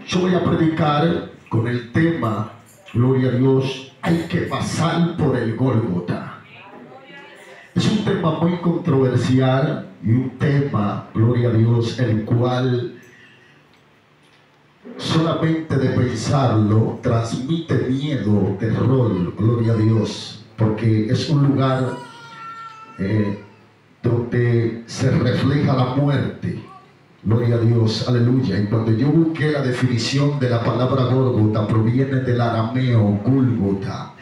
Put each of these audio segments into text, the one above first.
Yo voy a predicar con el tema, gloria a Dios, hay que pasar por el Gólgota. Es un tema muy controversial y un tema, gloria a Dios, el cual solamente de pensarlo transmite miedo, terror, gloria a Dios, porque es un lugar donde se refleja la muerte. Gloria a Dios, aleluya. Y cuando yo busqué la definición de la palabra Gólgota, proviene del arameo Gólgota,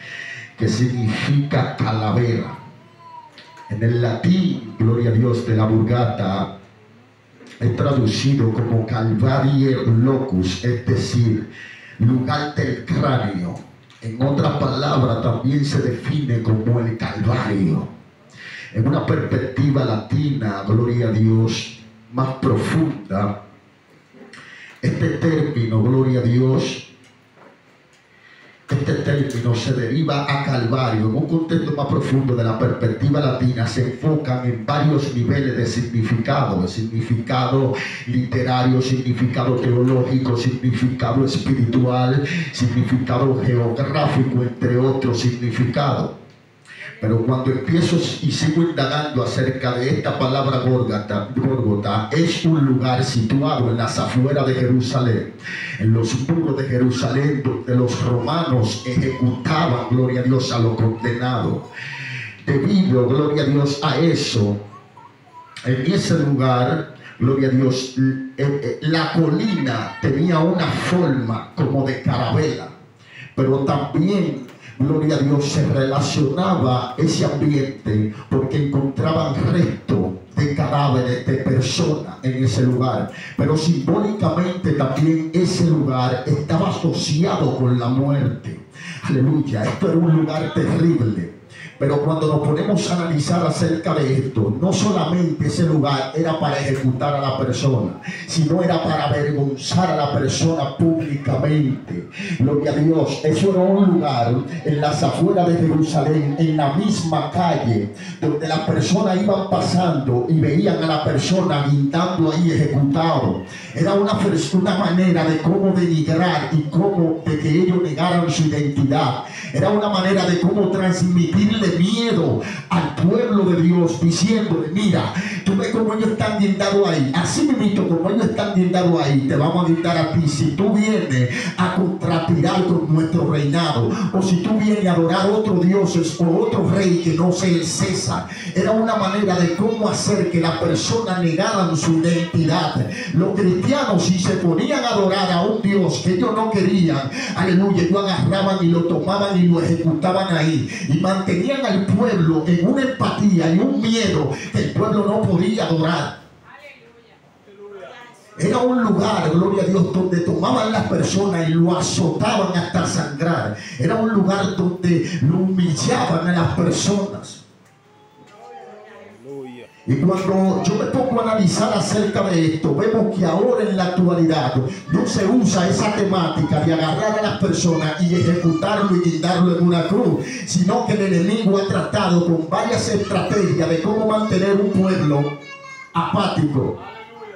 que significa calavera. En el latín, gloria a Dios, de la Vulgata, es traducido como Calvarie Locus, es decir, lugar del cráneo. En otras palabras, también se define como el Calvario. En una perspectiva latina, gloria a Dios, más profunda, este término, gloria a Dios, este término se deriva a Calvario. En un contexto más profundo de la perspectiva latina se enfocan en varios niveles de significado literario, significado teológico, significado espiritual, significado geográfico, entre otros significados. Pero cuando empiezo y sigo indagando acerca de esta palabra Gólgota, es un lugar situado en las afueras de Jerusalén, en los muros de Jerusalén, donde los romanos ejecutaban, gloria a Dios, a los condenados. Debido, gloria a Dios, a eso, en ese lugar, gloria a Dios, la colina tenía una forma como de carabela, pero también, gloria a Dios, se relacionaba ese ambiente porque encontraban restos de cadáveres de personas en ese lugar. Pero simbólicamente también ese lugar estaba asociado con la muerte. Aleluya, esto era un lugar terrible. Pero cuando nos ponemos a analizar acerca de esto, no solamente ese lugar era para ejecutar a la persona, sino era para avergonzar a la persona públicamente. Gloria a Dios, eso era un lugar en las afueras de Jerusalén, en la misma calle, donde las personas iban pasando y veían a la persona guindando ahí ejecutado. Era una manera de cómo denigrar y cómo de que ellos negaran su identidad. Era una manera de cómo transmitirle miedo al pueblo de Dios, diciéndole: mira, tú ves cómo ellos están guindados ahí, así mismo como ellos están guindados ahí, te vamos a guindar a ti. Si tú vienes a contratirar con nuestro reinado, o si tú vienes a adorar otros dioses o otro rey que no sea el César. Era una manera de cómo hacer que las personas negaran su identidad. Los cristianos, si se ponían a adorar a un Dios que ellos no querían, aleluya, ellos agarraban y lo tomaban y lo ejecutaban ahí, y mantenían al pueblo en una empatía y un miedo que el pueblo no podía adorar. Era un lugar, gloria a Dios, donde tomaban las personas y lo azotaban hasta sangrar. Era un lugar donde lo humillaban a las personas. Y cuando yo me pongo a analizar acerca de esto, vemos que ahora en la actualidad no se usa esa temática de agarrar a las personas y ejecutarlo y guindarlo en una cruz, sino que el enemigo ha tratado con varias estrategias de cómo mantener un pueblo apático,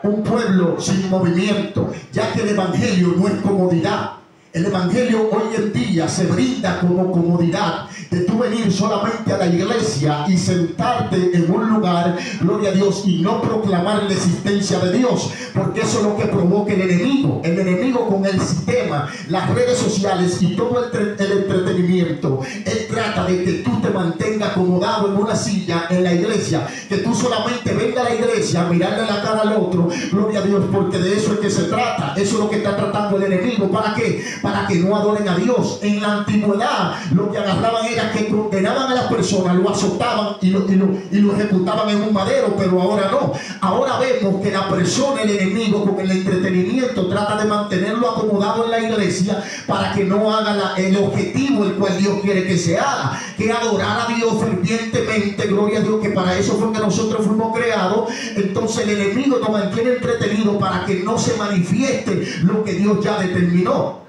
un pueblo sin movimiento, ya que el evangelio no es comodidad. El evangelio hoy en día se brinda como comodidad de tú venir solamente a la iglesia y sentarte en un lugar, gloria a Dios, y no proclamar la existencia de Dios, porque eso es lo que provoca el enemigo. El enemigo con el sistema, las redes sociales y todo el entretenimiento, él trata de que tú te mantengas acomodado en una silla en la iglesia, que tú solamente vengas a la iglesia a mirarle la cara al otro, gloria a Dios, porque de eso es que se trata. Eso es lo que está tratando el enemigo. ¿Para qué? Para que no adoren a Dios. En la antigüedad lo que agarraban era que condenaban a las personas, lo azotaban y lo ejecutaban en un madero, pero ahora no. Ahora vemos que la persona, el enemigo, con el entretenimiento trata de mantenerlo acomodado en la iglesia para que no haga el objetivo el cual Dios quiere que se haga, que adorar a Dios fervientemente. Gloria a Dios, que para eso fue que nosotros fuimos creados. Entonces el enemigo nos mantiene entretenido para que no se manifieste lo que Dios ya determinó,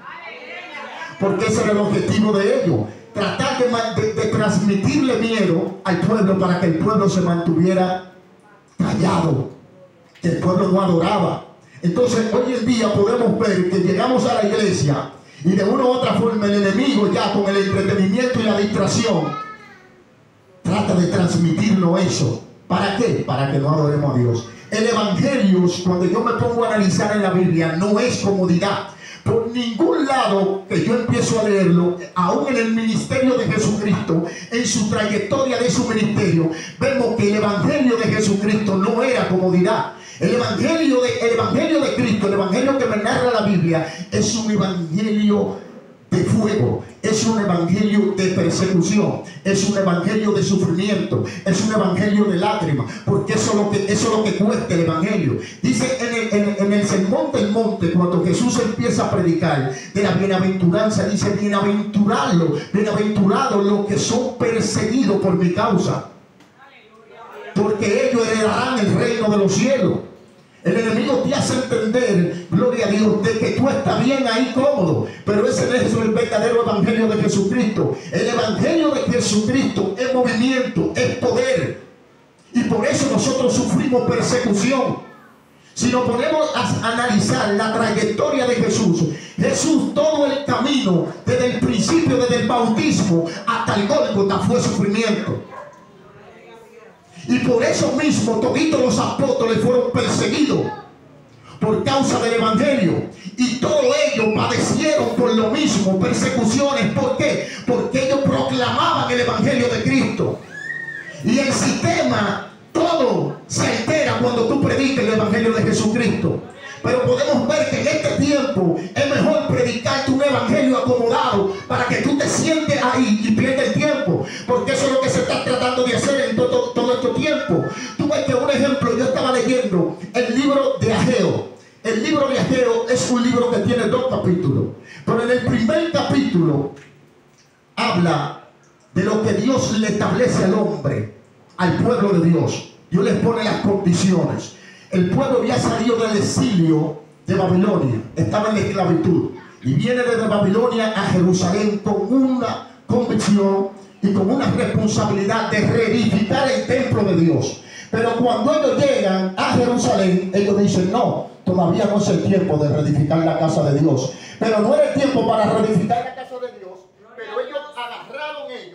porque ese era el objetivo de ellos, tratar de transmitirle miedo al pueblo para que el pueblo se mantuviera callado, que el pueblo no adoraba. Entonces hoy en día podemos ver que llegamos a la iglesia y de una u otra forma el enemigo, ya con el entretenimiento y la distracción, trata de transmitirnos eso. ¿Para qué? Para que no adoremos a Dios. El evangelio, cuando yo me pongo a analizar en la Biblia, no es comodidad. Por ningún lado que yo empiezo a leerlo, aún en el ministerio de Jesucristo, en su trayectoria de su ministerio, vemos que el evangelio de Jesucristo no era comodidad. El evangelio de Cristo, el evangelio que me narra la Biblia, es un evangelio de fuego, es un evangelio de persecución, es un evangelio de sufrimiento, es un evangelio de lágrimas, porque eso es lo que cuesta el evangelio. Dice en el sermón del monte, cuando Jesús empieza a predicar de la bienaventuranza, dice: bienaventurados los que son perseguidos por mi causa, porque ellos heredarán el reino de los cielos. El enemigo te hace entender, gloria a Dios, de que tú estás bien ahí cómodo, pero ese no es el verdadero evangelio de Jesucristo. El evangelio de Jesucristo es movimiento, es poder, y por eso nosotros sufrimos persecución. Si nos ponemos a analizar la trayectoria de Jesús, todo el camino, desde el principio, desde el bautismo hasta el Gólgota, fue sufrimiento. Y por eso mismo toditos los apóstoles fueron perseguidos por causa del evangelio, y todos ellos padecieron por lo mismo, persecuciones. ¿Por qué? Porque ellos proclamaban el evangelio de Cristo. Y el sistema, todo se altera cuando tú predicas el evangelio de Jesucristo. Pero podemos ver que en este tiempo es mejor predicarte un evangelio acomodado para que tú te sientes ahí y pierdas el tiempo, porque eso es lo que se está tratando de hacer en todo este tiempo. Tú ves que, un ejemplo, yo estaba leyendo el libro de Ageo. El libro de Ageo es un libro que tiene 2 capítulos, pero en el primer capítulo habla de lo que Dios le establece al hombre, al pueblo de Dios. Dios les pone las condiciones. El pueblo había salido del exilio de Babilonia, estaba en la esclavitud, y viene desde Babilonia a Jerusalén con una convicción y con una responsabilidad de reedificar el templo de Dios. Pero cuando ellos llegan a Jerusalén, ellos dicen: no, todavía no es el tiempo de reedificar la casa de Dios. Pero no era el tiempo para reedificar la casa de Dios, pero ellos agarraron y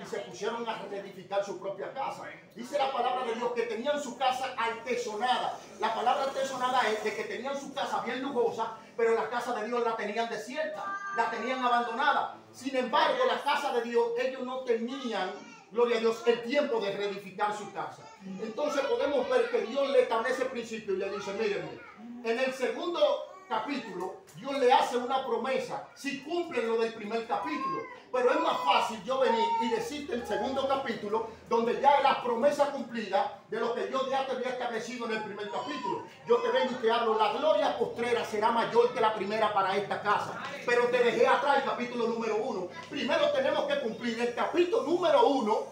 se pusieron a reedificar su propia casa. Dice la palabra de Dios que tenían su casa artesonada. La palabra artesonada es de que tenían su casa bien lujosa, pero la casa de Dios la tenían desierta, la tenían abandonada. Sin embargo, la casa de Dios, ellos no tenían, gloria a Dios, el tiempo de reedificar su casa. Entonces podemos ver que Dios le establece el principio y le dice: mírenme, en el segundo capítulo Dios le hace una promesa si cumplen lo del primer capítulo. Pero es más fácil yo venir y decirte el segundo capítulo, donde ya las promesas cumplidas de lo que yo ya te había establecido en el primer capítulo. Yo te vengo y te hablo: la gloria postrera será mayor que la primera para esta casa. Pero te dejé atrás el capítulo número 1. Primero tenemos que cumplir el capítulo número 1,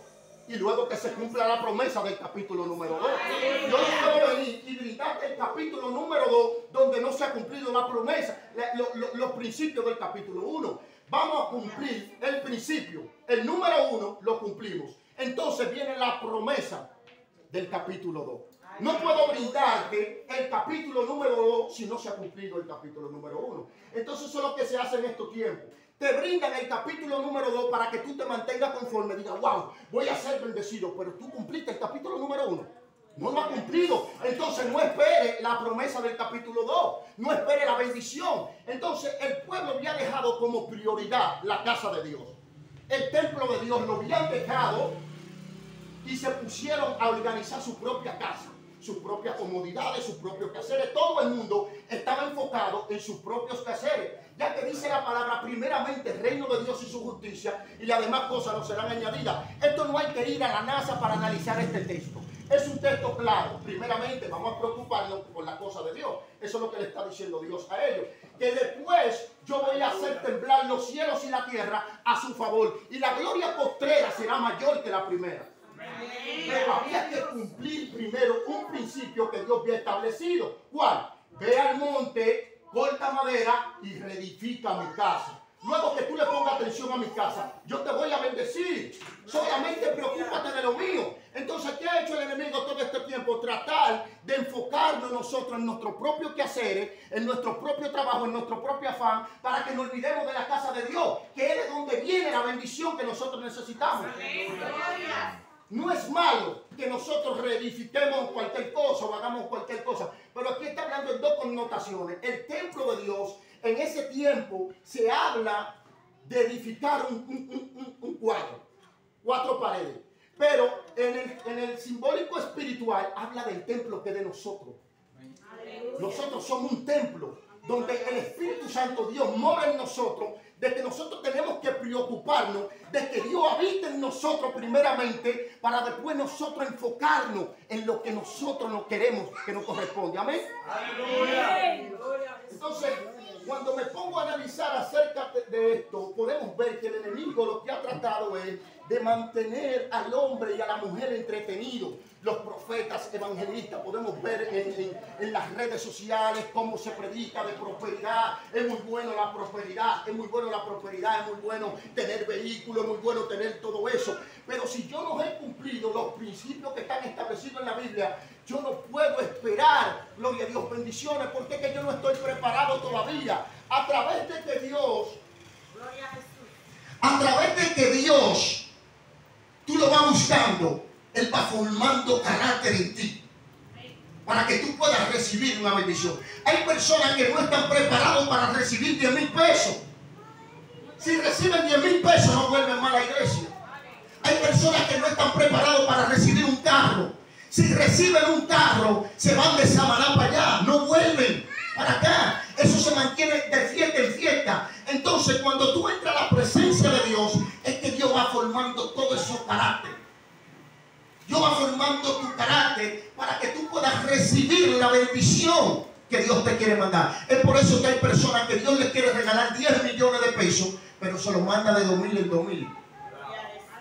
y luego que se cumpla la promesa del capítulo número 2. Yo no puedo venir y brindarte el capítulo número 2 donde no se ha cumplido la promesa, los principios del capítulo 1. Vamos a cumplir el principio. El número 1 lo cumplimos. Entonces viene la promesa del capítulo 2. No puedo brindarte el capítulo número 2 si no se ha cumplido el capítulo número 1. Entonces eso es lo que se hace en estos tiempos. Te brindan el capítulo número 2 para que tú te mantengas conforme. Digas: wow, voy a ser bendecido. Pero tú cumpliste el capítulo número 1. No lo ha cumplido. Entonces no espere la promesa del capítulo 2. No espere la bendición. Entonces el pueblo había dejado como prioridad la casa de Dios. El templo de Dios lo habían dejado y se pusieron a organizar su propia casa, sus propias comodidades, sus propios quehaceres. Todo el mundo estaba enfocado en sus propios quehaceres, ya que dice la palabra: primeramente el reino de Dios y su justicia, y las demás cosas nos serán añadidas. Esto no hay que ir a la NASA para analizar este texto. Es un texto claro. Primeramente vamos a preocuparnos por la cosa de Dios. Eso es lo que le está diciendo Dios a ellos. Que después yo voy a hacer temblar los cielos y la tierra a su favor, y la gloria postrera será mayor que la primera. Pero había que cumplir primero un principio que Dios había establecido. ¿Cuál? Ve al monte, corta madera y reedifica mi casa. Luego que tú le pongas atención a mi casa, yo te voy a bendecir. Solamente preocúpate de lo mío. Entonces, ¿qué ha hecho el enemigo todo este tiempo? Tratar de enfocarnos nosotros en nuestros propios quehaceres, en nuestro propio trabajo, en nuestro propio afán, para que nos olvidemos de la casa de Dios, que es de donde viene la bendición que nosotros necesitamos. No es malo que nosotros reedifiquemos cualquier cosa o hagamos cualquier cosa, pero aquí está hablando en dos connotaciones. El templo de Dios, en ese tiempo, se habla de edificar un cuadro, 4 paredes. Pero en el simbólico espiritual habla del templo que es de nosotros. Nosotros somos un templo donde el Espíritu Santo, Dios, mora en nosotros, de que nosotros tenemos que preocuparnos de que Dios habite en nosotros primeramente, para después nosotros enfocarnos en lo que nosotros nos queremos que nos corresponde. Amén. Entonces, cuando me pongo a analizar acerca de esto, podemos ver que el enemigo lo que ha tratado es de mantener al hombre y a la mujer entretenidos. Los profetas evangelistas, podemos ver en las redes sociales cómo se predica de prosperidad. Es muy bueno la prosperidad, es muy bueno la prosperidad, es muy bueno tener vehículos, es muy bueno tener todo eso. Pero si yo no he cumplido los principios que están establecidos en la Biblia, yo no puedo esperar, gloria a Dios, bendiciones, porque es que yo no estoy preparado todavía. A través de que Dios, gloria a Jesús, a través de que Dios, tú lo vas buscando, Él va formando carácter en ti, para que tú puedas recibir una bendición. Hay personas que no están preparados para recibir 10,000 pesos. Si reciben 10,000 pesos, no vuelven más a la iglesia. Hay personas que no están preparados para recibir un carro. Si reciben un carro, se van de Samaná para allá, no vuelven para acá. Eso se mantiene de fiesta en fiesta. Entonces, cuando tú entras a la presencia de Dios, es que Dios va formando todo esos carácter. Dios va formando tu carácter para que tú puedas recibir la bendición que Dios te quiere mandar. Es por eso que hay personas que Dios les quiere regalar 10 millones de pesos, pero se los manda de 2,000 en 2,000.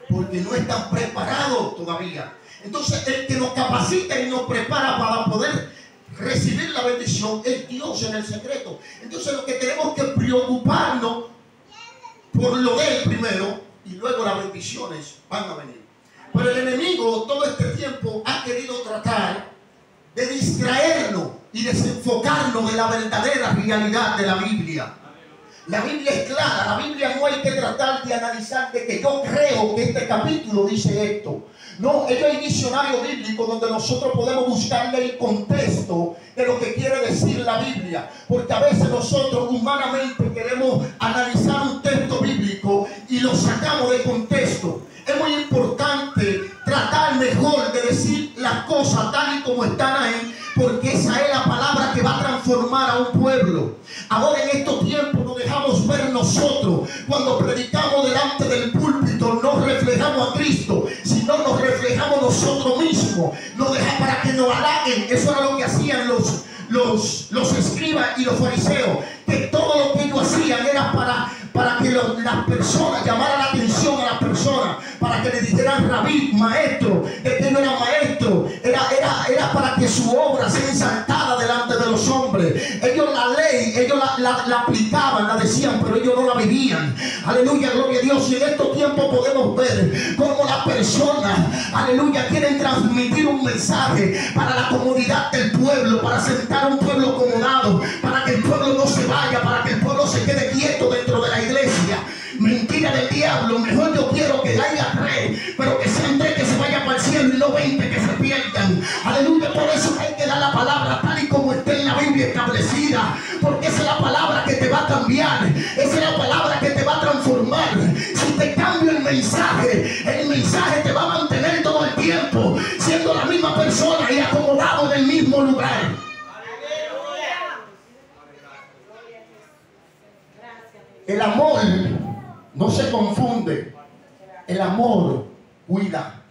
Porque no están preparados todavía. Entonces, el que nos capacita y nos prepara para poder recibir la bendición es Dios en el secreto. Entonces, lo que tenemos que preocuparnos por lo de Él primero, y luego las bendiciones van a venir. Pero el enemigo todo este tiempo ha querido tratar de distraernos y desenfocarnos de la verdadera realidad de la Biblia. La Biblia es clara, la Biblia no hay que tratar de analizar de que yo creo que este capítulo dice esto. No, ello hay diccionario bíblico donde nosotros podemos buscarle el contexto de lo que quiere decir la Biblia. Porque a veces nosotros humanamente queremos analizar un texto bíblico y lo sacamos de contexto. Es muy importante tratar mejor de decir las cosas tal y como están ahí, porque esa es la palabra que va a transformar a un pueblo. Ahora en estos tiempos nos dejamos ver nosotros. Cuando predicamos delante del púlpito, no reflejamos a Cristo, sino nos reflejamos nosotros mismos. Nos dejamos para que nos halaguen. Eso era lo que hacían los escribas y los fariseos, que todo lo que ellos hacían era para que las personas llamaran la atención a las personas, para que le dijeran rabí, maestro. De que no era maestro, era para que su obra sea exaltada delante de los hombres. Ellos la ley, ellos la aplicaban, la decían, pero ellos no la vivían. Aleluya, gloria a Dios. Y en estos tiempos podemos ver cómo las personas, aleluya, quieren transmitir un mensaje para la comodidad del pueblo, para sentar a un pueblo acomodado, para que el pueblo no se vaya, para que el pueblo se quede quieto dentro de la iglesia. Mentira del diablo. Mejor yo quiero que haya 3, pero que sean 3 que se vayan para el cielo y no 20 que se pierdan. Aleluya. Por eso hay que dar la palabra tal y como está en la Biblia establecida, porque esa es la palabra que te va a cambiar, esa es la palabra que te va a transformar. Si te cambio el mensaje te va a mantener todo el tiempo siendo la misma persona y acomodado en el mismo lugar. El amor no se confunde. El amor cuida,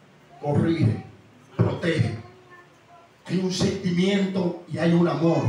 corrige, protege. Hay un sentimiento y hay un amor.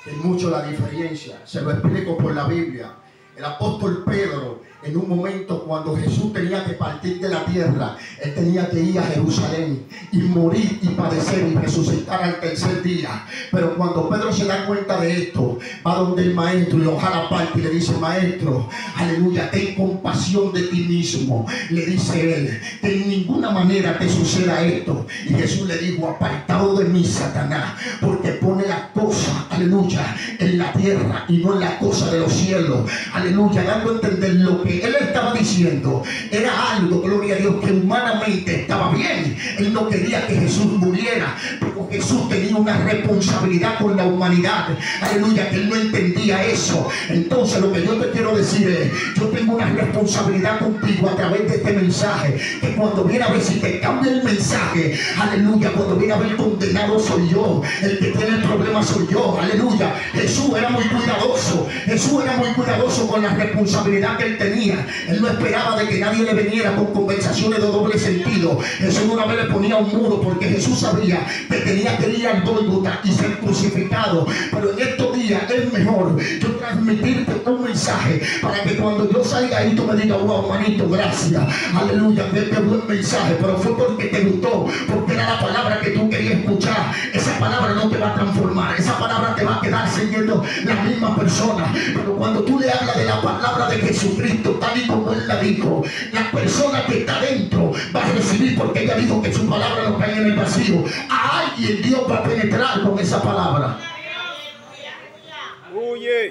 Es mucho la diferencia. Se lo explico por la Biblia. El apóstol Pedro, en un momento cuando Jesús tenía que partir de la tierra, él tenía que ir a Jerusalén y morir y padecer y resucitar al tercer día. Pero cuando Pedro se da cuenta de esto, va donde el maestro y lo jala aparte y le dice: maestro, aleluya, ten compasión de ti mismo. Le dice él: que en ninguna manera te suceda esto. Y Jesús le dijo: apartado de mí, Satanás, porque pone las cosas, aleluya, en la tierra y no en la cosa de los cielos. Aleluya, dando a entender lo que él estaba diciendo era algo, gloria a Dios, que humanamente estaba bien. Él no quería que Jesús muriera, pero Jesús tenía una responsabilidad con la humanidad, aleluya, que él no entendía eso. Entonces lo que yo te quiero decir es: yo tengo una responsabilidad contigo a través de este mensaje, que cuando viene a ver si te cambia el mensaje, aleluya, cuando viene a ver condenado soy yo, el que tiene el problema soy yo, aleluya. Jesús era muy cuidadoso, Jesús era muy cuidadoso con la responsabilidad que él tenía. Él no esperaba de que nadie le viniera con conversaciones de doble sentido. Jesús una vez le ponía un muro porque Jesús sabía que tenía que ir al Gólgota y ser crucificado. Pero en estos días es mejor yo transmitirte un mensaje para que cuando yo salga ahí tú me digas: wow, manito, gracias, aleluya, qué buen mensaje, pero fue porque te gustó, porque era la palabra que tú querías escuchar. Esa palabra no te va a transformar, esa palabra te va a quedar siguiendo la misma persona. Pero cuando tú le hablas de la palabra de Jesucristo tal y como él la dijo, la persona que está dentro va a recibir, porque ella dijo que su palabra no cae en el vacío. A alguien Dios va a penetrar con esa palabra.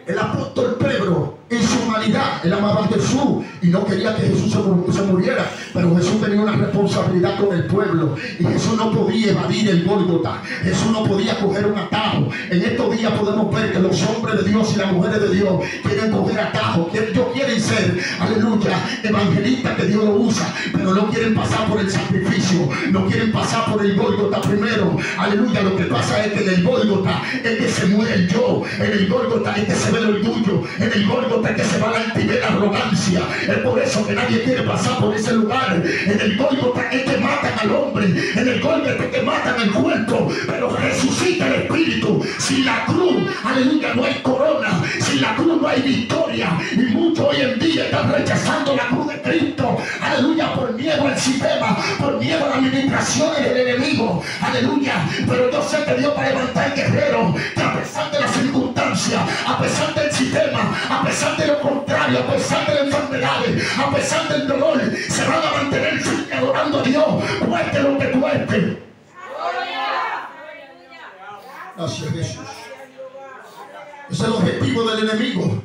El apóstol Pedro, en su humanidad, él amaba a Jesús y no quería que Jesús se muriera, pero Jesús tenía una responsabilidad con el pueblo y Jesús no podía evadir el Gólgota. Jesús no podía coger un atajo. En estos días podemos ver que los hombres de Dios y las mujeres de Dios quieren coger atajos, quieren ser, aleluya, evangelistas que Dios lo usa, pero no quieren pasar por el sacrificio, no quieren pasar por el Gólgota primero. Aleluya, lo que pasa es que en el Gólgota es que se muere el yo, en el Gólgota es que se ve el orgullo, en el Gólgota es que se va la altivez, la arrogancia. Es por eso que nadie quiere pasar por ese lugar. En el Gólgota es que matan al hombre, en el Gólgota es que matan el cuerpo, pero resucita el espíritu. Sin la cruz, aleluya, no hay corona, sin la cruz no hay victoria, y muchos hoy en día están rechazando la cruz de Cristo, aleluya, por miedo al sistema, por miedo a las limitaciones del enemigo, aleluya. Pero yo sé que Dios va a levantar guerreros que a pesar de las circunstancias, a pesar del sistema, a pesar de lo contrario, a pesar de las enfermedades, a pesar del dolor, se van a mantener firmes adorando a Dios, cueste lo que cueste. Gracias, Jesús. Ese es el objetivo del enemigo: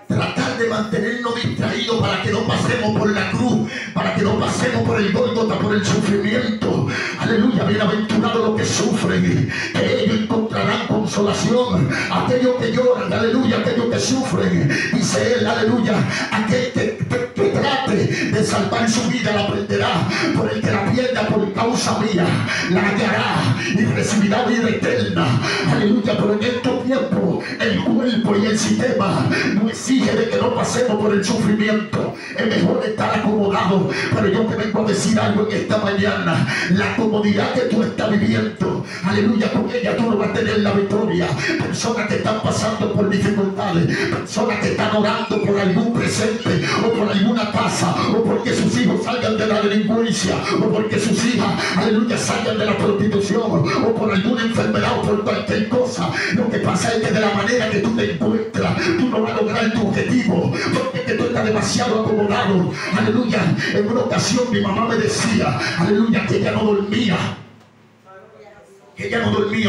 tratar de mantenernos distraídos para que no pasemos por la cruz, para que no pasemos por el Gólgota, por el sufrimiento. Aleluya, bienaventurados los que sufren, que ellos encontrarán consolación. Aquellos que lloran, aleluya, aquellos que sufren, dice él, aleluya, aquel que trate de salvar su vida la perderá, por el que la pierda por causa mía la hallará y recibirá vida eterna. Aleluya, pero en estos tiempos el cuerpo y el sistema no exige de que no pasemos por el sufrimiento. Es mejor estar acomodado, pero yo te vengo a decir algo en esta mañana: la comodidad que tú estás viviendo, aleluya, con ella tú no vas a tener la victoria. Personas que están pasando por dificultades, personas que están orando por algún presente o por alguna casa, o porque sus hijos salgan de la delincuencia, o porque sus hijas, aleluya, salgan de la prostitución, o por alguna enfermedad o por cualquier cosa. Lo que pasa es que de la manera que tú te encuentras, tú no vas a lograr tu objetivo, porque es que tú estás demasiado acomodado. Aleluya, en una ocasión mi mamá me decía, aleluya, que ella no dormía,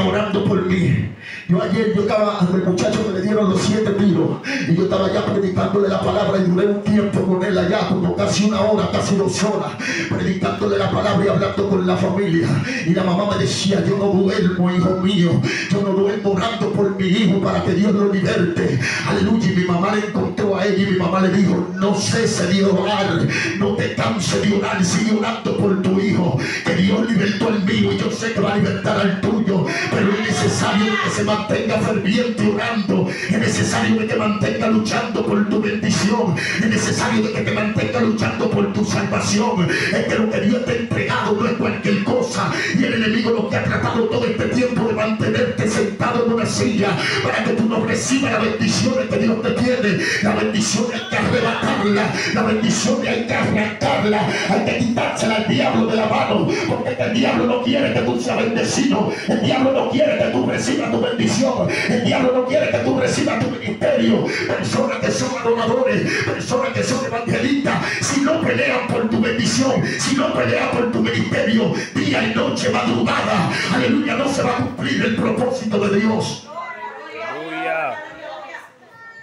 orando por mí. Yo ayer, yo estaba, el muchacho que le dieron los 7 tiros, y yo estaba ya predicándole la palabra, y duré un tiempo con él allá, como casi 1 hora, casi 2 horas, predicándole la palabra y hablando con la familia. Y la mamá me decía: yo no duermo, hijo mío, yo no duermo orando por mi hijo para que Dios lo liberte. Aleluya. Y mi mamá le encontró a ella y mi mamá le dijo: no cese de orar, no te canses de orar, sigue orando por tu hijo, que Dios libertó al mío y yo sé que va a libertar al tuyo, pero es necesario que se mantenga ferviente orando, es necesario que te mantenga luchando por tu bendición, es necesario que te mantenga luchando por tu salvación. Es que lo que Dios te ha entregado no es cualquier cosa, y el enemigo lo que ha tratado todo este tiempo de mantenerte sentado en una silla para que tú no recibas las bendiciones que Dios te tiene, las bendición hay que arrebatarla, la bendición hay que arrancarla, hay que quitársela al diablo de la mano, porque el diablo no quiere que tú seas bendecido, el diablo no quiere que tú recibas tu bendición, el diablo no quiere que tú recibas tu ministerio. Personas que son adoradores, personas que son evangelistas, si no pelean por tu bendición, si no pelean por tu ministerio, día y noche, madrugada, aleluya, no se va a cumplir el propósito de Dios.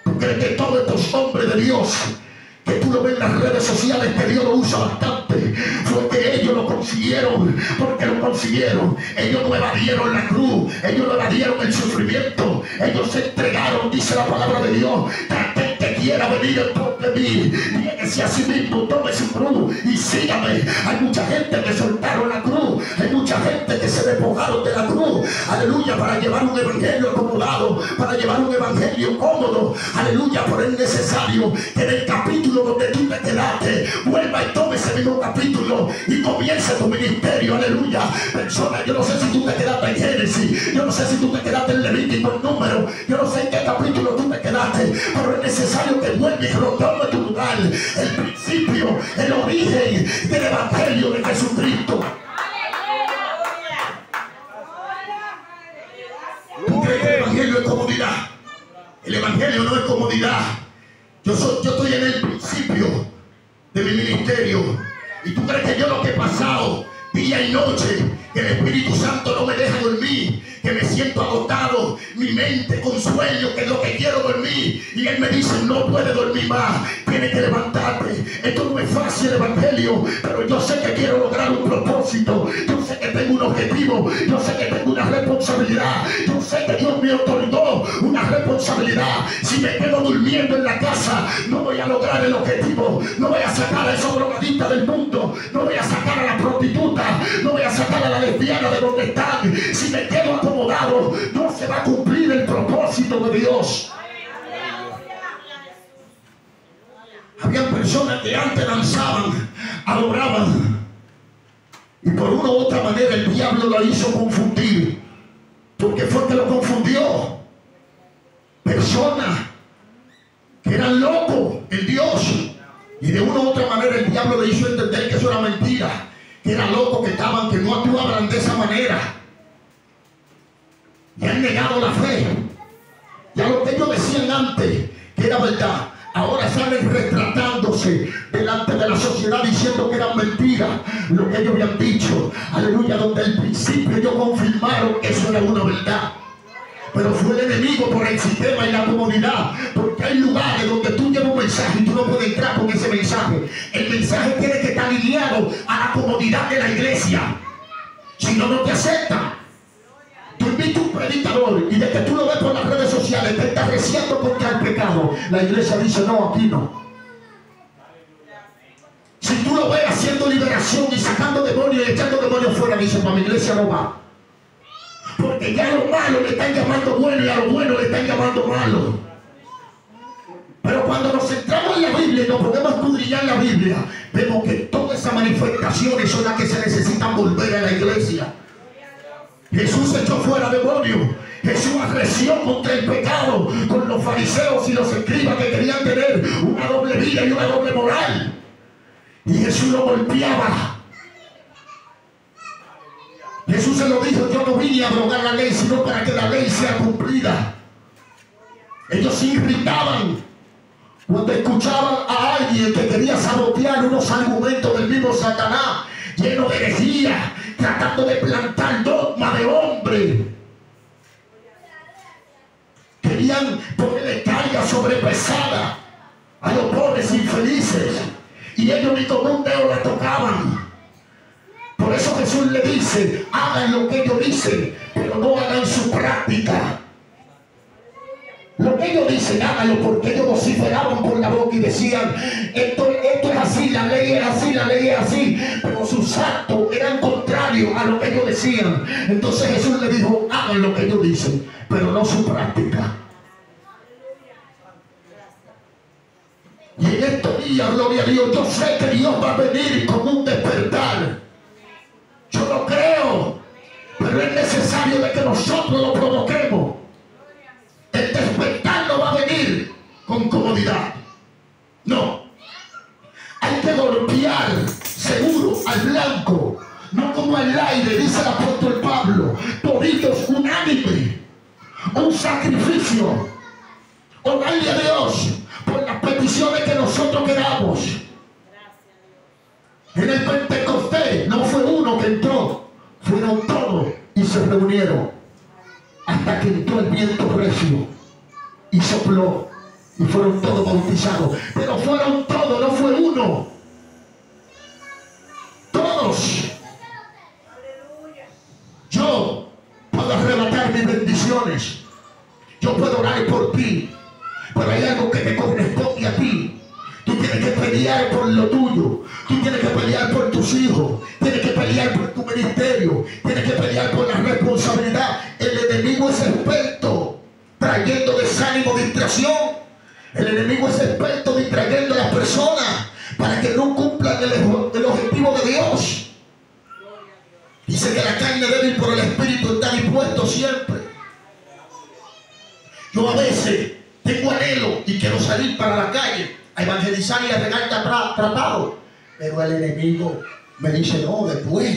¿Tú crees que todos estos hombres de Dios, que tú lo ves en las redes sociales, que Dios lo usa bastante, fue que ellos lo consiguieron? Porque lo consiguieron. Ellos no evadieron la cruz, ellos no evadieron el sufrimiento, ellos se entregaron, dice la palabra de Dios. Que quiera venir en pos de mí, niéguese a sí mismo, tome su cruz y sígame. Hay mucha gente que soltaron la cruz, hay mucha gente que se despojaron de la cruz, aleluya, para llevar un evangelio acomodado, para llevar un evangelio cómodo, aleluya. Pero es necesario que en el capítulo donde tú te quedaste, vuelva y tome ese mismo capítulo y comience tu ministerio, aleluya. Persona, yo no sé si tú te quedaste en Génesis, yo no sé si tú te quedaste en Levítico, en Número, yo no sé en qué capítulo tú te quedaste, pero es necesario que vuelvas y retomes tu lugar, el principio, el origen del evangelio de Jesucristo. ¿Tú crees que el evangelio es comodidad? El evangelio no es comodidad. Yo estoy en el principio de mi ministerio, y tú crees que yo lo que he pasado día y noche, que el Espíritu Santo no me deja dormir, que me siento agotado, mi mente con sueño, que es lo que quiero dormir, y Él me dice no puede dormir más, tienes que levantarte? Esto no es fácil, el evangelio, pero yo sé que quiero lograr un propósito, yo sé que tengo un objetivo, yo sé que tengo una responsabilidad, yo sé que Dios me otorgó una responsabilidad. Si me quedo durmiendo en la casa, no voy a lograr el objetivo, no voy a sacar a esos drogadictas del mundo, no voy a sacar a la prostituta, no voy a sacar a la lesbiana de donde están. Si me quedo acomodado, no se va a cumplir el propósito de Dios. Habían personas que antes danzaban, adoraban, y por una u otra manera el diablo lo hizo confundir, porque fue que lo confundió. Personas que eran locos en Dios, y de una u otra manera el diablo le hizo entender que eso era mentira, que eran locos, que estaban, que no actuaban de esa manera, y han negado la fe. Ya lo que ellos decían antes que era verdad, ahora salen retratándose delante de la sociedad diciendo que eran mentiras lo que ellos habían dicho, aleluya, donde al principio ellos confirmaron que eso era una verdad. Pero fue el enemigo por el sistema y la comodidad, porque hay lugares donde tú llevas un mensaje y tú no puedes entrar con ese mensaje. El mensaje tiene que estar alineado a la comodidad de la iglesia, si no, no te aceptan. Tú invitas un predicador y de que tú lo ves por las redes sociales, te estás reciando contra el pecado, la iglesia dice no, aquí no. Si tú lo ves haciendo liberación y sacando demonios y echando demonios fuera, dice para mi iglesia no va. Porque ya a lo malo le están llamando bueno y a lo bueno le están llamando malo. Pero cuando nos centramos en la Biblia y nos podemos escudriñar la Biblia, vemos que todas esas manifestaciones son las que se necesitan volver a la iglesia. Jesús echó fuera demonios, Jesús arreció contra el pecado con los fariseos y los escribas que querían tener una doble vida y una doble moral, y Jesús lo golpeaba. Jesús se lo dijo: yo no vine a abrogar la ley, sino para que la ley sea cumplida. Ellos se irritaban cuando escuchaban a alguien que quería sabotear unos argumentos del mismo Satanás, lleno de herejía, tratando de plantar dogma de hombre. Querían ponerle carga sobrepesada a los pobres infelices, y ellos ni con un dedo la tocaban. Por eso Jesús le dice: hagan lo que ellos dicen, pero no hagan su práctica. Lo que ellos dicen, háganlo, porque ellos vociferaban por la boca y decían: esto es así, la ley es así, la ley es así. Pero sus actos eran contrarios a lo que ellos decían. Entonces Jesús le dijo: hagan lo que ellos dicen, pero no su práctica. Y en estos días, gloria a Dios, yo sé que Dios va a venir con un despertar. Yo lo creo, pero es necesario de que nosotros lo provoquemos. El despertar no va a venir con comodidad. No. Hay que golpear seguro al blanco, no como al aire, dice el apóstol Pablo. Toditos unánime, un sacrificio, orarle a Dios por las peticiones que nosotros queramos. En el Pentecostés no fue uno que entró, fueron todos y se reunieron hasta que entró el viento recio y sopló y fueron todos bautizados. Pero fueron todos, no fue uno, todos. Yo puedo arrebatar mis bendiciones, yo puedo orar por ti, pero hay algo que te corresponde a ti. Tú tienes que pelear por lo tuyo. Tú tienes que pelear por tus hijos. Tienes que pelear por tu ministerio. Tienes que pelear por la responsabilidad. El enemigo es experto trayendo desánimo, distracción. El enemigo es experto distrayendo a las personas para que no cumplan el objetivo de Dios. Dice que la carne débil por el espíritu está dispuesto siempre. Yo a veces tengo anhelo y quiero salir para la calle a evangelizar y a regar tratado, pero el enemigo me dice: no, después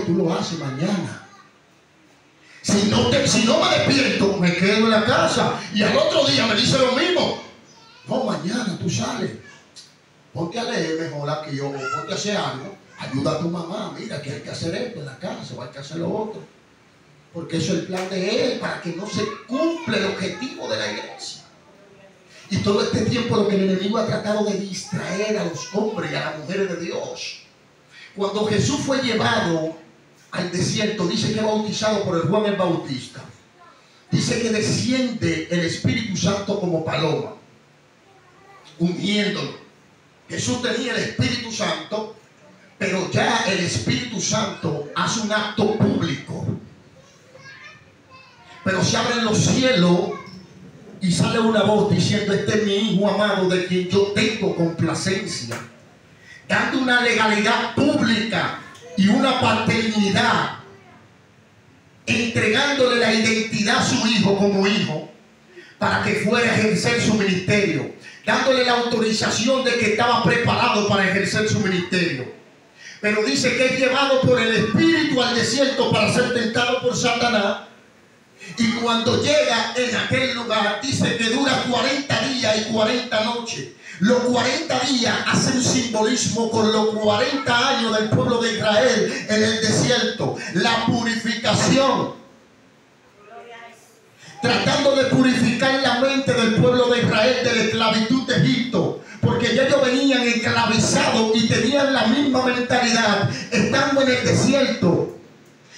tú lo haces mañana. Si no me despierto, me quedo en la casa y al otro día me dice lo mismo. No, mañana tú sales, ponte a leer mejor aquí, o ponte a hacer algo, ayuda a tu mamá, mira que hay que hacer esto en la casa, o hay que hacer lo otro, porque eso es el plan de él, para que no se cumpla el objetivo de la iglesia. Y todo este tiempo lo que el enemigo ha tratado de distraer a los hombres y a las mujeres de Dios. Cuando Jesús fue llevado al desierto, dice que es bautizado por el Juan el Bautista. Dice que desciende el Espíritu Santo como paloma, ungiéndolo. Jesús tenía el Espíritu Santo, pero ya el Espíritu Santo hace un acto público. Pero se abren los cielos y sale una voz diciendo: este es mi hijo amado, de quien yo tengo complacencia, dando una legalidad pública y una paternidad, entregándole la identidad a su hijo como hijo para que fuera a ejercer su ministerio, dándole la autorización de que estaba preparado para ejercer su ministerio. Pero dice que es llevado por el Espíritu al desierto para ser tentado por Satanás. Y cuando llega en aquel lugar, dice que dura 40 días y 40 noches. Los 40 días hacen un simbolismo con los 40 años del pueblo de Israel en el desierto. La purificación. Tratando de purificar la mente del pueblo de Israel de la esclavitud de Egipto. Porque ya ellos venían esclavizados y tenían la misma mentalidad estando en el desierto.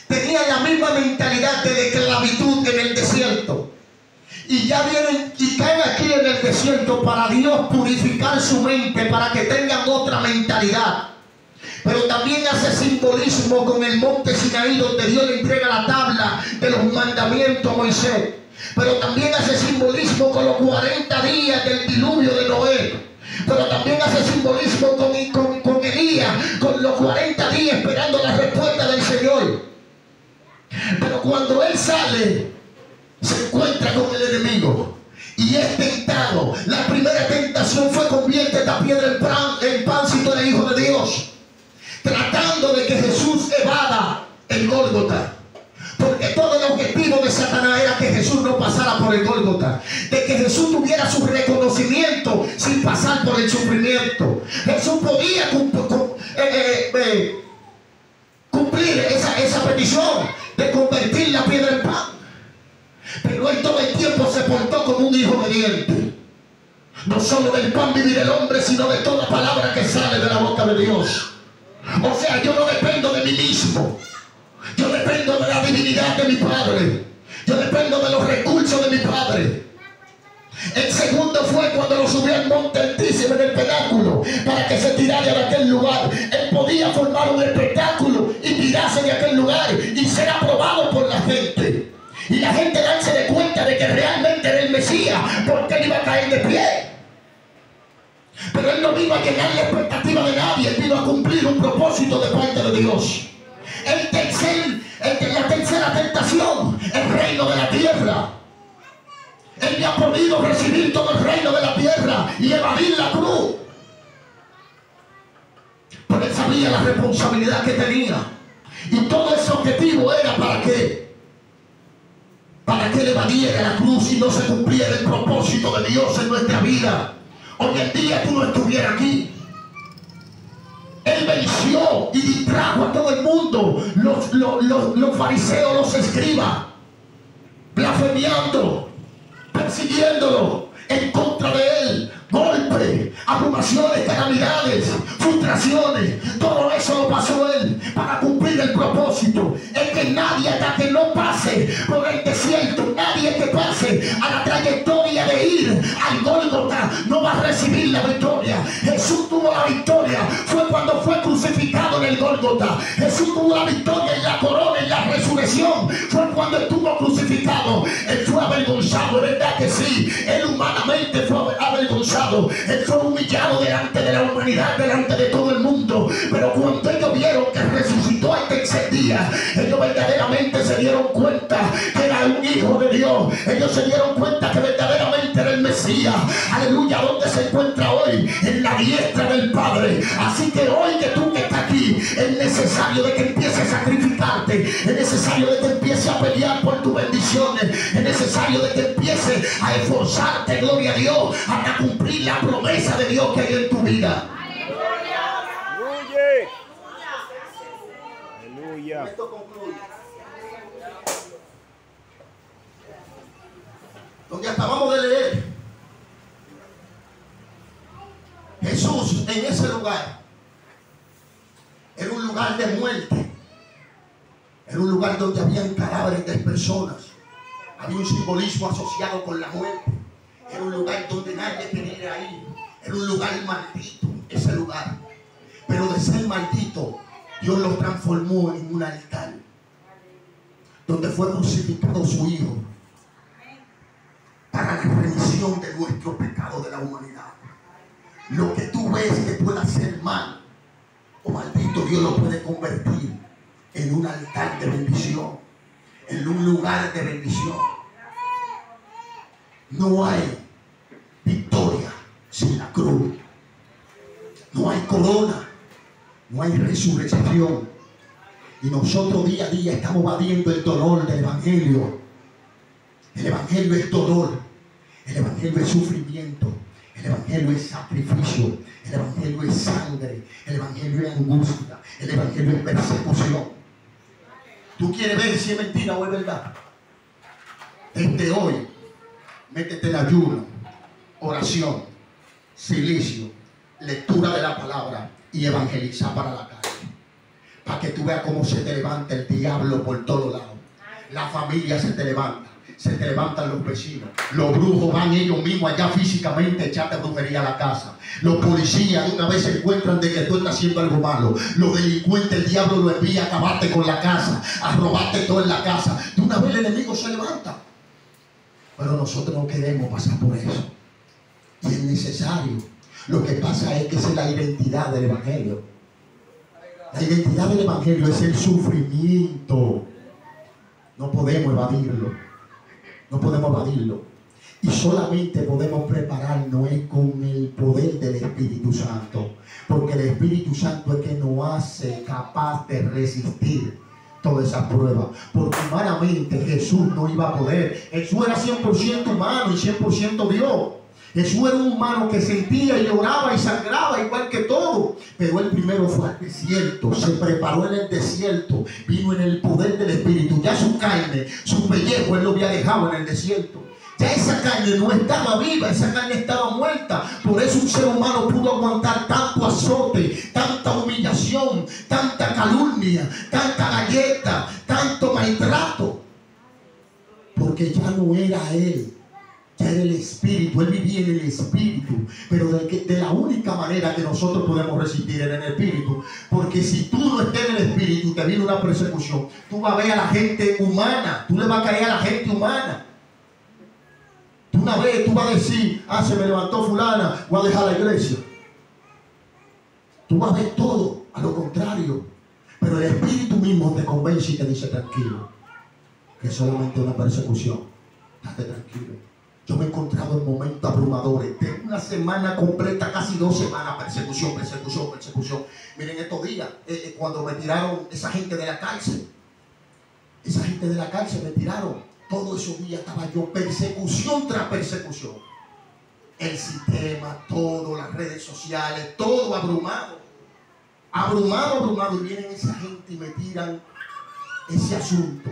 Tenían la misma mentalidad de esclavitud en el desierto. Y ya vienen y caen aquí en el desierto para Dios purificar su mente, para que tengan otra mentalidad. Pero también hace simbolismo con el monte Sinaí, donde Dios le entrega la tabla de los mandamientos a Moisés. Pero también hace simbolismo con los 40 días del diluvio de Noé. Pero también hace simbolismo con Elías, con los 40 días esperando la respuesta del Señor. Pero cuando él sale, se encuentra con el enemigo y es tentado. La primera tentación fue: convierte esta piedra en pan si tú eres hijo de Dios, tratando de que Jesús evada el Gólgota. Porque todo el objetivo de Satanás era que Jesús no pasara por el Gólgota, de que Jesús tuviera su reconocimiento sin pasar por el sufrimiento. Jesús podía cumplir esa petición de convertir la piedra en pan, pero él todo el tiempo se portó como un hijo obediente. No solo del pan vivir el hombre, sino de toda palabra que sale de la boca de Dios. O sea, yo no dependo de mí mismo, yo dependo de la divinidad de mi Padre, yo dependo de los recursos de mi Padre. El segundo fue cuando lo subió al monte altísimo en el penáculo para que se tirara de aquel lugar. Él podía formar un espectáculo y tirarse de aquel lugar y ser aprobado por la gente. Y la gente darse de cuenta de que realmente era el Mesías, porque él iba a caer de pie. Pero él no vino a llenar la expectativa de nadie, él vino a cumplir un propósito de parte de Dios. La tercera tentación, el reino de la tierra. Él me ha podido recibir todo el reino de la tierra y evadir la cruz. Pero él sabía la responsabilidad que tenía. Y todo ese objetivo era ¿para qué? Para que él evadiera la cruz y no se cumpliera el propósito de Dios en nuestra vida. Hoy en día tú no estuvieras aquí. Él venció y distrajo a todo el mundo. Los fariseos, los escribas, blasfemiando, persiguiéndolo, en contra de él. Golpes, abrumaciones, calamidades, frustraciones, todo eso lo pasó él para cumplir el propósito. Es que nadie, hasta que no pase por el desierto, nadie que pase a la trayectoria de ir al Gólgota no va a recibir la victoria. Jesús tuvo la victoria, fue cuando fue crucificado en el Gólgota. Jesús tuvo la victoria en la corona, en la resurrección, fue cuando estuvo crucificado. Él fue avergonzado, es verdad que sí, él humanamente fue avergonzado. Él fue humillado delante de la humanidad, delante de todo el mundo. Pero cuando ellos vieron que resucitó al tercer día, ellos verdaderamente se dieron cuenta que era un hijo de Dios. Ellos se dieron cuenta que verdaderamente era el Mesías. Aleluya. ¿Dónde se encuentra hoy? En la diestra del Padre. Así que hoy que tú que estás aquí, es necesario de que empieces a sacrificarte. Es necesario de que empieces a pelear por tus bendiciones. Es necesario de que empieces a esforzarte, gloria a Dios, hasta cumplir la promesa de Dios que hay en tu vida. Aleluya. Esto concluye. Donde acabamos de leer, Jesús en ese lugar era un lugar de muerte. Era un lugar donde habían cadáveres de personas. Había un simbolismo asociado con la muerte. Era un lugar donde nadie quería ir ahí. Era un lugar maldito, ese lugar. Pero de ser maldito, Dios lo transformó en un altar donde fue crucificado su Hijo para la remisión de nuestro pecado de la humanidad. Lo que tú ves que pueda ser mal o maldito, Dios lo puede convertir en un altar de bendición, en un lugar de bendición. No hay victoria sin la cruz. No hay corona, no hay resurrección. Y nosotros día a día estamos evadiendo el dolor del Evangelio. El Evangelio es dolor. El Evangelio es sufrimiento. El Evangelio es sacrificio. El Evangelio es sangre. El Evangelio es angustia. El Evangelio es persecución. ¿Tú quieres ver si es mentira o es verdad? Desde hoy, métete en ayuno, oración, silicio, lectura de la palabra y evangeliza para la calle. Para que tú veas cómo se te levanta el diablo por todos lados. La familia se te levanta. Se te levantan los vecinos. Los brujos van ellos mismos allá físicamente a echarte brujería a la casa. Los policías de una vez se encuentran de que tú estás haciendo algo malo. Los delincuentes, el diablo lo envía a acabarte con la casa, a robarte todo en la casa. De una vez el enemigo se levanta. Pero nosotros no queremos pasar por eso. Y es necesario. Lo que pasa es que esa es la identidad del Evangelio. La identidad del Evangelio es el sufrimiento. No podemos evadirlo. No podemos evadirlo. Y solamente podemos prepararnos con el poder del Espíritu Santo. Porque el Espíritu Santo es que nos hace capaz de resistir todas esas pruebas. Porque humanamente Jesús no iba a poder. Jesús era 100% humano y 100% Dios. Jesús era un humano que sentía y lloraba y sangraba igual que todo. Pero él primero fue al desierto, se preparó en el desierto, vino en el poder del Espíritu. Ya su carne, su pellejo, él lo había dejado en el desierto. Ya esa carne no estaba viva, esa carne estaba muerta. Por eso un ser humano pudo aguantar tanto azote, tanta humillación, tanta calumnia, tanta galleta, tanto maltrato. Porque ya no era él. Ya era el Espíritu, él vivía en el Espíritu. Pero de la única manera que nosotros podemos resistir es en el Espíritu. Porque si tú no estás en el Espíritu, te viene una persecución. Tú vas a ver a la gente humana, tú le vas a caer a la gente humana. Tú una vez tú vas a decir, se me levantó fulana, voy a dejar la iglesia. Tú vas a ver todo, a lo contrario. Pero el Espíritu mismo te convence y te dice tranquilo, que es solamente una persecución. Estate tranquilo. Yo me he encontrado en momentos abrumadores de una semana completa, casi 2 semanas, persecución, persecución, persecución. Miren estos días, cuando me tiraron esa gente de la cárcel, me tiraron. Todos esos días estaba yo, persecución tras persecución. El sistema, todo, las redes sociales, todo abrumado. Abrumado. Y vienen esa gente y me tiran ese asunto.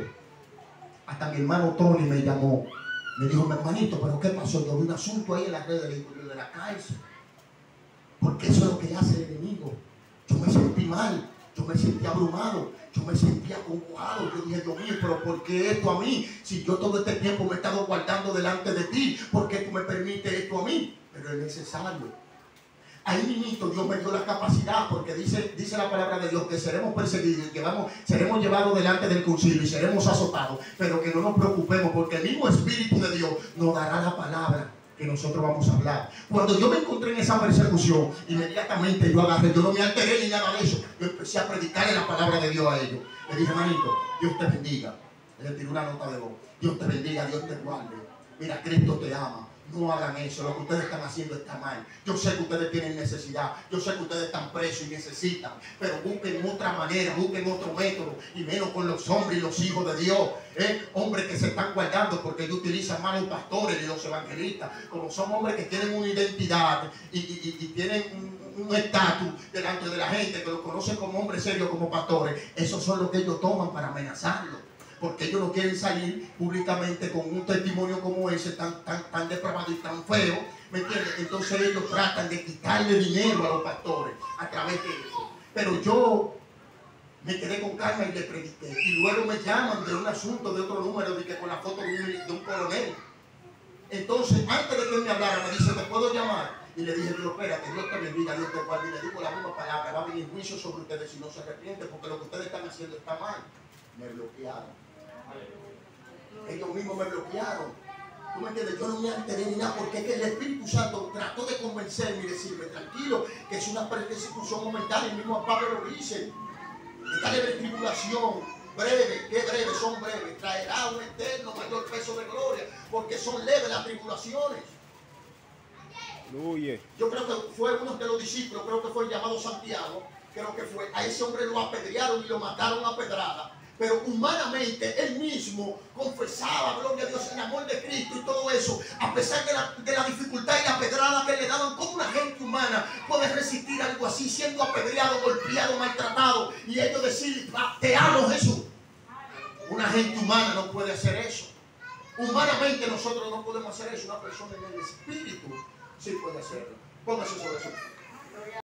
Hasta mi hermano Tony me llamó. Me dijo, mi hermanito, ¿pero qué pasó? Yo vi un asunto ahí en las redes de la cárcel. Porque eso es lo que hace el enemigo. Yo me sentí mal. Yo me sentí abrumado, yo me sentí acongojado. Yo dije, Dios mío, pero ¿por qué esto a mí? Si yo todo este tiempo me he estado guardando delante de ti, ¿por qué tú me permites esto a mí? Pero es necesario. Ahí mismo Dios me dio la capacidad, porque dice la palabra de Dios que seremos perseguidos y seremos llevados delante del concilio y seremos azotados, pero que no nos preocupemos, porque el mismo Espíritu de Dios nos dará la palabra que nosotros vamos a hablar. Cuando yo me encontré en esa persecución, inmediatamente yo agarré, yo no me alteré ni nada de eso, yo empecé a predicarle la palabra de Dios a ellos. Le dije, hermanito, Dios te bendiga. Le tiré una nota de voz. Dios te bendiga, Dios te guarde. Mira, Cristo te ama. No hagan eso, lo que ustedes están haciendo está mal. Yo sé que ustedes tienen necesidad, yo sé que ustedes están presos y necesitan, pero busquen otra manera, busquen otro método, y menos con los hombres y los hijos de Dios, hombres que se están guardando, porque ellos utilizan más los pastores y los evangelistas, como son hombres que tienen una identidad y tienen un estatus delante de la gente, que los conocen como hombres serios, como pastores. Esos son los que ellos toman para amenazarlos, porque ellos no quieren salir públicamente con un testimonio como ese, tan depravado y tan feo, ¿me entiendes? Entonces ellos tratan de quitarle dinero a los pastores a través de eso. Pero yo me quedé con calma y le prediqué. Y luego me llaman de un asunto, de otro número, de que con la foto de un coronel. Entonces, antes de que él me hablara, me dice, ¿te puedo llamar? Y le dije, Dios, espérate, Dios te bendiga, Dios te guarde. Y le digo la misma palabra, va a venir juicio sobre ustedes si no se arrepienten, porque lo que ustedes están haciendo está mal. Me bloquearon. Ellos mismos me bloquearon. ¿Tú me entiendes? Yo no me alteré ni nada, porque es que el Espíritu Santo trató de convencerme y decirme, tranquilo, que es una persecución momentánea. El mismo Pablo lo dice. Esta leve tribulación, breve, que breve, son breves, traerá un eterno mayor peso de gloria, porque son leves las tribulaciones. Yo creo que fue uno de los discípulos, creo que fue el llamado Santiago, creo que fue, a ese hombre lo apedrearon y lo mataron a pedrada. Pero humanamente él mismo confesaba, gloria a Dios, el amor de Cristo y todo eso, a pesar de la dificultad y la pedrada que le daban. ¿Cómo una gente humana puede resistir algo así, siendo apedreado, golpeado, maltratado, y ellos decir, te amo, Jesús? Una gente humana no puede hacer eso. Humanamente nosotros no podemos hacer eso. Una persona en el Espíritu sí puede hacerlo. Póngase sobre eso.